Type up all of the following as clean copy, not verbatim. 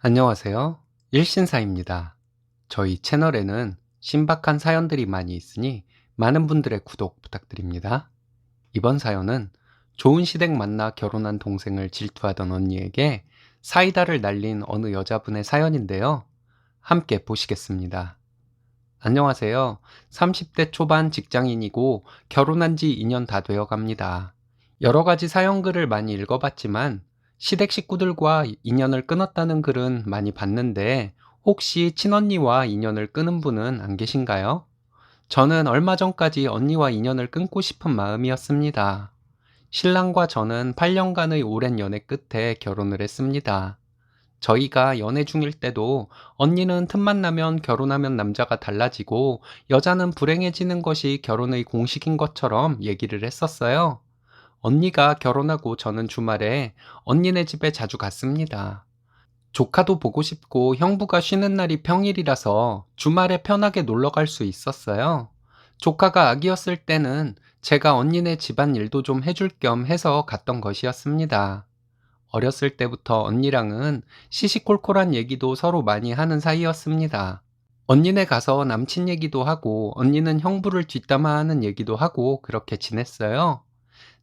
안녕하세요. 일신사입니다. 저희 채널에는 신박한 사연들이 많이 있으니 많은 분들의 구독 부탁드립니다. 이번 사연은 좋은 시댁 만나 결혼한 동생을 질투하던 언니에게 사이다를 날린 어느 여자분의 사연인데요. 함께 보시겠습니다. 안녕하세요. 30대 초반 직장인이고 결혼한 지 2년 다 되어 갑니다. 여러 가지 사연글을 많이 읽어봤지만 시댁 식구들과 인연을 끊었다는 글은 많이 봤는데 혹시 친언니와 인연을 끊은 분은 안 계신가요? 저는 얼마 전까지 언니와 인연을 끊고 싶은 마음이었습니다. 신랑과 저는 8년간의 오랜 연애 끝에 결혼을 했습니다. 저희가 연애 중일 때도 언니는 틈만 나면 결혼하면 남자가 달라지고 여자는 불행해지는 것이 결혼의 공식인 것처럼 얘기를 했었어요. 언니가 결혼하고 저는 주말에 언니네 집에 자주 갔습니다. 조카도 보고 싶고 형부가 쉬는 날이 평일이라서 주말에 편하게 놀러 갈 수 있었어요. 조카가 아기였을 때는 제가 언니네 집안 일도 좀 해줄 겸 해서 갔던 것이었습니다. 어렸을 때부터 언니랑은 시시콜콜한 얘기도 서로 많이 하는 사이였습니다. 언니네 가서 남친 얘기도 하고 언니는 형부를 뒷담화하는 얘기도 하고 그렇게 지냈어요.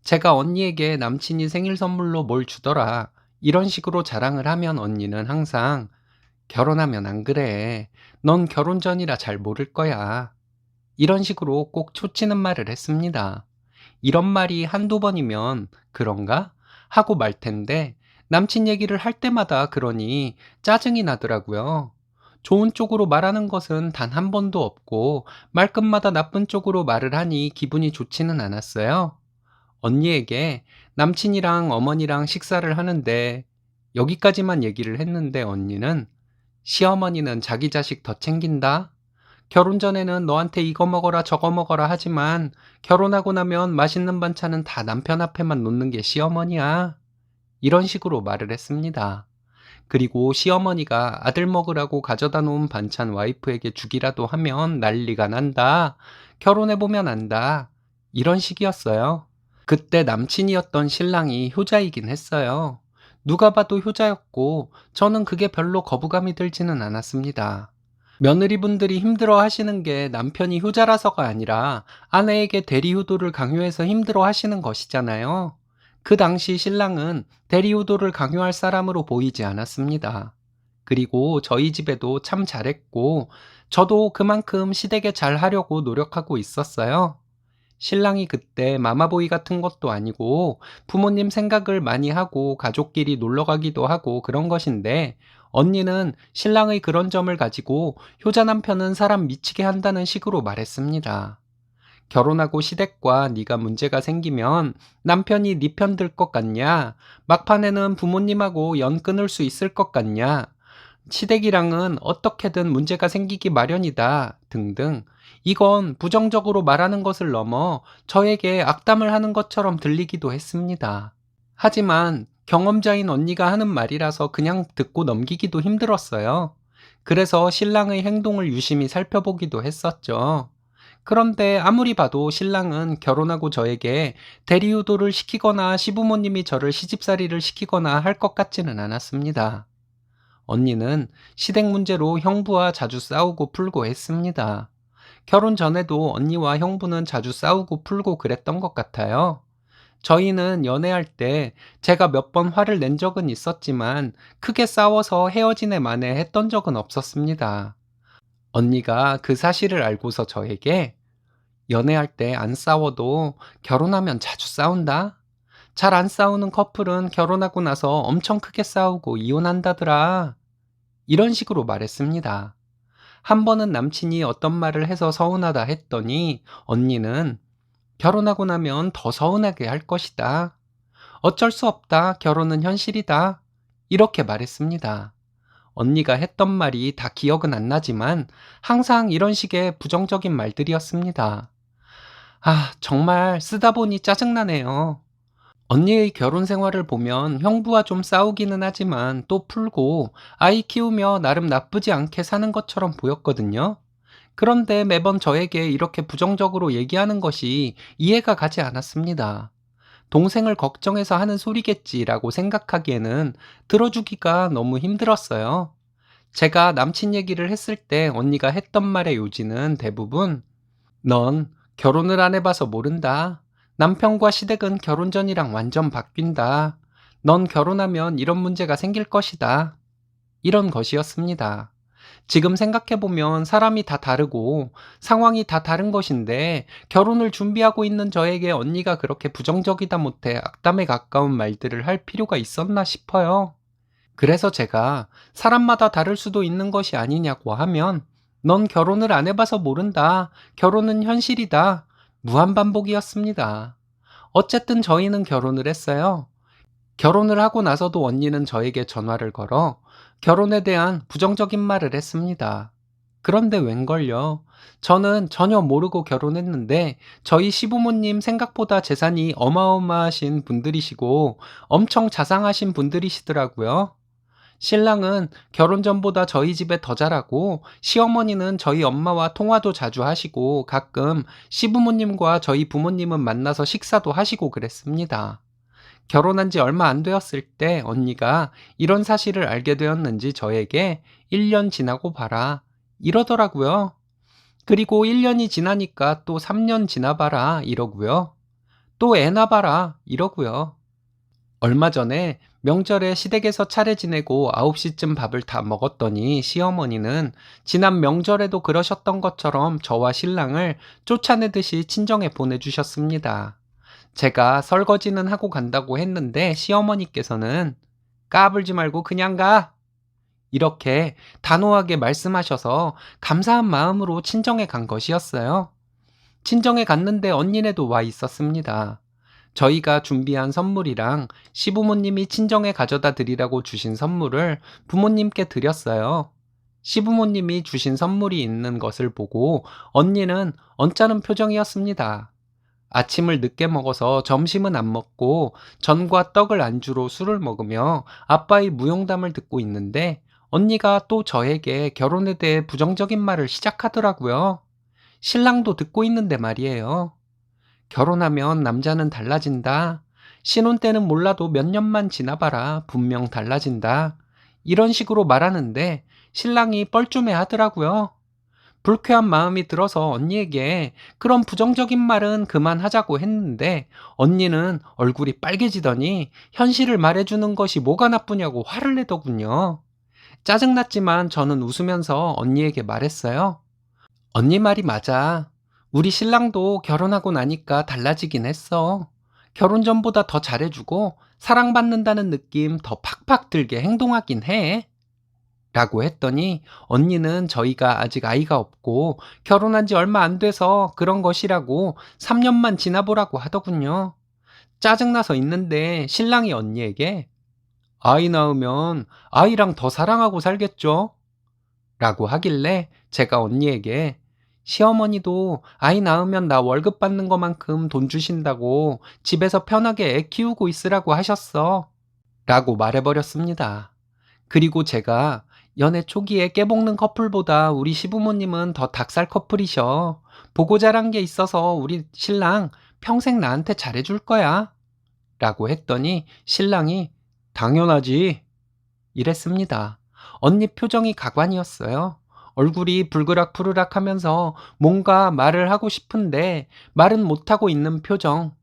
제가 언니에게 남친이 생일 선물로 뭘 주더라 이런 식으로 자랑을 하면 언니는 항상 결혼하면 안 그래. 넌 결혼 전이라 잘 모를 거야. 이런 식으로 꼭 초치는 말을 했습니다. 이런 말이 한두 번이면 그런가? 하고 말 텐데 남친 얘기를 할 때마다 그러니 짜증이 나더라고요. 좋은 쪽으로 말하는 것은 단 한 번도 없고 말끝마다 나쁜 쪽으로 말을 하니 기분이 좋지는 않았어요. 언니에게 남친이랑 어머니랑 식사를 하는데 여기까지만 얘기를 했는데 언니는 시어머니는 자기 자식 더 챙긴다? 결혼 전에는 너한테 이거 먹어라 저거 먹어라 하지만 결혼하고 나면 맛있는 반찬은 다 남편 앞에만 놓는 게 시어머니야. 이런 식으로 말을 했습니다. 그리고 시어머니가 아들 먹으라고 가져다 놓은 반찬 와이프에게 주기라도 하면 난리가 난다. 결혼해보면 안다. 이런 식이었어요. 그때 남친이었던 신랑이 효자이긴 했어요. 누가 봐도 효자였고 저는 그게 별로 거부감이 들지는 않았습니다. 며느리분들이 힘들어 하시는 게 남편이 효자라서가 아니라 아내에게 대리효도를 강요해서 힘들어 하시는 것이잖아요. 그 당시 신랑은 대리효도를 강요할 사람으로 보이지 않았습니다. 그리고 저희 집에도 참 잘했고 저도 그만큼 시댁에 잘 하려고 노력하고 있었어요. 신랑이 그때 마마보이 같은 것도 아니고 부모님 생각을 많이 하고 가족끼리 놀러 가기도 하고 그런 것인데 언니는 신랑의 그런 점을 가지고 효자 남편은 사람 미치게 한다는 식으로 말했습니다. 결혼하고 시댁과 네가 문제가 생기면 남편이 네 편 들 것 같냐? 막판에는 부모님하고 연 끊을 수 있을 것 같냐? 시댁이랑은 어떻게든 문제가 생기기 마련이다 등등. 이건 부정적으로 말하는 것을 넘어 저에게 악담을 하는 것처럼 들리기도 했습니다. 하지만 경험자인 언니가 하는 말이라서 그냥 듣고 넘기기도 힘들었어요. 그래서 신랑의 행동을 유심히 살펴보기도 했었죠. 그런데 아무리 봐도 신랑은 결혼하고 저에게 대리효도를 시키거나 시부모님이 저를 시집살이를 시키거나 할 것 같지는 않았습니다. 언니는 시댁 문제로 형부와 자주 싸우고 풀고 했습니다. 결혼 전에도 언니와 형부는 자주 싸우고 풀고 그랬던 것 같아요. 저희는 연애할 때 제가 몇 번 화를 낸 적은 있었지만 크게 싸워서 헤어진 애 만에 했던 적은 없었습니다. 언니가 그 사실을 알고서 저에게 연애할 때 안 싸워도 결혼하면 자주 싸운다? 잘 안 싸우는 커플은 결혼하고 나서 엄청 크게 싸우고 이혼한다더라. 이런 식으로 말했습니다. 한 번은 남친이 어떤 말을 해서 서운하다 했더니 언니는 결혼하고 나면 더 서운하게 할 것이다. 어쩔 수 없다. 결혼은 현실이다. 이렇게 말했습니다. 언니가 했던 말이 다 기억은 안 나지만 항상 이런 식의 부정적인 말들이었습니다. 아, 정말 쓰다 보니 짜증나네요. 언니의 결혼 생활을 보면 형부와 좀 싸우기는 하지만 또 풀고 아이 키우며 나름 나쁘지 않게 사는 것처럼 보였거든요. 그런데 매번 저에게 이렇게 부정적으로 얘기하는 것이 이해가 가지 않았습니다. 동생을 걱정해서 하는 소리겠지라고 생각하기에는 들어주기가 너무 힘들었어요. 제가 남친 얘기를 했을 때 언니가 했던 말의 요지는 대부분 넌 결혼을 안 해봐서 모른다. 남편과 시댁은 결혼 전이랑 완전 바뀐다. 넌 결혼하면 이런 문제가 생길 것이다. 이런 것이었습니다. 지금 생각해보면 사람이 다 다르고 상황이 다 다른 것인데 결혼을 준비하고 있는 저에게 언니가 그렇게 부정적이다 못해 악담에 가까운 말들을 할 필요가 있었나 싶어요. 그래서 제가 사람마다 다를 수도 있는 것이 아니냐고 하면 넌 결혼을 안 해봐서 모른다. 결혼은 현실이다. 무한반복이었습니다. 어쨌든 저희는 결혼을 했어요. 결혼을 하고 나서도 언니는 저에게 전화를 걸어 결혼에 대한 부정적인 말을 했습니다. 그런데 웬걸요? 저는 전혀 모르고 결혼했는데 저희 시부모님 생각보다 재산이 어마어마하신 분들이시고 엄청 자상하신 분들이시더라고요. 신랑은 결혼 전보다 저희 집에 더 잘하고 시어머니는 저희 엄마와 통화도 자주 하시고 가끔 시부모님과 저희 부모님은 만나서 식사도 하시고 그랬습니다. 결혼한 지 얼마 안 되었을 때 언니가 이런 사실을 알게 되었는지 저에게 1년 지나고 봐라 이러더라고요. 그리고 1년이 지나니까 또 3년 지나봐라 이러고요. 또 애 낳아봐라 이러고요. 얼마 전에 명절에 시댁에서 차례 지내고 9시쯤 밥을 다 먹었더니 시어머니는 지난 명절에도 그러셨던 것처럼 저와 신랑을 쫓아내듯이 친정에 보내주셨습니다. 제가 설거지는 하고 간다고 했는데 시어머니께서는 까불지 말고 그냥 가! 이렇게 단호하게 말씀하셔서 감사한 마음으로 친정에 간 것이었어요. 친정에 갔는데 언니네도 와 있었습니다. 저희가 준비한 선물이랑 시부모님이 친정에 가져다 드리라고 주신 선물을 부모님께 드렸어요. 시부모님이 주신 선물이 있는 것을 보고 언니는 언짢은 표정이었습니다. 아침을 늦게 먹어서 점심은 안 먹고 전과 떡을 안주로 술을 먹으며 아빠의 무용담을 듣고 있는데 언니가 또 저에게 결혼에 대해 부정적인 말을 시작하더라고요. 신랑도 듣고 있는데 말이에요. 결혼하면 남자는 달라진다. 신혼 때는 몰라도 몇 년만 지나봐라. 분명 달라진다. 이런 식으로 말하는데 신랑이 뻘쭘해 하더라고요. 불쾌한 마음이 들어서 언니에게 그런 부정적인 말은 그만하자고 했는데 언니는 얼굴이 빨개지더니 현실을 말해주는 것이 뭐가 나쁘냐고 화를 내더군요. 짜증났지만 저는 웃으면서 언니에게 말했어요. 언니 말이 맞아. 우리 신랑도 결혼하고 나니까 달라지긴 했어. 결혼 전보다 더 잘해주고 사랑받는다는 느낌 더 팍팍 들게 행동하긴 해. 라고 했더니 언니는 저희가 아직 아이가 없고 결혼한 지 얼마 안 돼서 그런 것이라고 3년만 지나보라고 하더군요. 짜증나서 있는데 신랑이 언니에게 아이 낳으면 아이랑 더 사랑하고 살겠죠? 라고 하길래 제가 언니에게 시어머니도 아이 낳으면 나 월급 받는 것만큼 돈 주신다고 집에서 편하게 애 키우고 있으라고 하셨어. 라고 말해버렸습니다. 그리고 제가 연애 초기에 깨볶는 커플보다 우리 시부모님은 더 닭살 커플이셔. 보고 자란 게 있어서 우리 신랑 평생 나한테 잘해줄 거야. 라고 했더니 신랑이 당연하지. 이랬습니다. 언니 표정이 가관이었어요. 얼굴이 불그락푸르락 하면서 뭔가 말을 하고 싶은데 말은 못하고 있는 표정.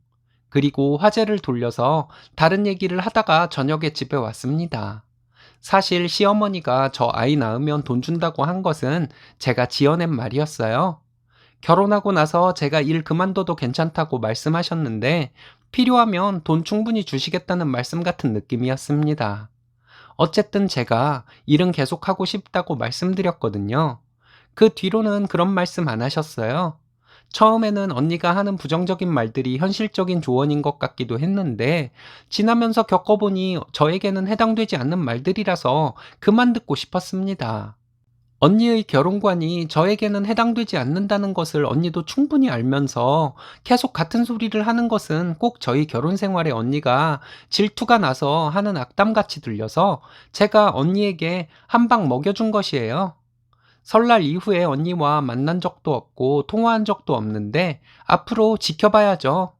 그리고 화제를 돌려서 다른 얘기를 하다가 저녁에 집에 왔습니다. 사실 시어머니가 저 아이 낳으면 돈 준다고 한 것은 제가 지어낸 말이었어요. 결혼하고 나서 제가 일 그만둬도 괜찮다고 말씀하셨는데 필요하면 돈 충분히 주시겠다는 말씀 같은 느낌이었습니다. 어쨌든 제가 일은 계속하고 싶다고 말씀드렸거든요. 그 뒤로는 그런 말씀 안 하셨어요. 처음에는 언니가 하는 부정적인 말들이 현실적인 조언인 것 같기도 했는데 지나면서 겪어보니 저에게는 해당되지 않는 말들이라서 그만 듣고 싶었습니다. 언니의 결혼관이 저에게는 해당되지 않는다는 것을 언니도 충분히 알면서 계속 같은 소리를 하는 것은 꼭 저희 결혼 생활에 언니가 질투가 나서 하는 악담같이 들려서 제가 언니에게 한 방 먹여준 것이에요. 설날 이후에 언니와 만난 적도 없고 통화한 적도 없는데 앞으로 지켜봐야죠.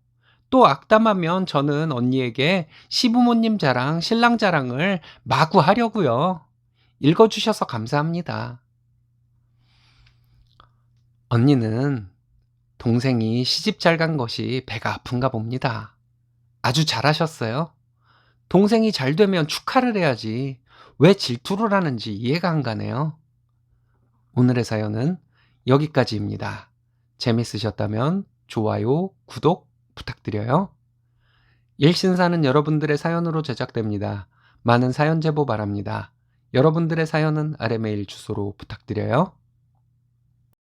또 악담하면 저는 언니에게 시부모님 자랑, 신랑 자랑을 마구 하려고요. 읽어주셔서 감사합니다. 언니는 동생이 시집 잘 간 것이 배가 아픈가 봅니다. 아주 잘하셨어요. 동생이 잘 되면 축하를 해야지. 왜 질투를 하는지 이해가 안 가네요. 오늘의 사연은 여기까지입니다. 재밌으셨다면 좋아요, 구독 부탁드려요. 일신사는 여러분들의 사연으로 제작됩니다. 많은 사연 제보 바랍니다. 여러분들의 사연은 아래 메일 주소로 부탁드려요.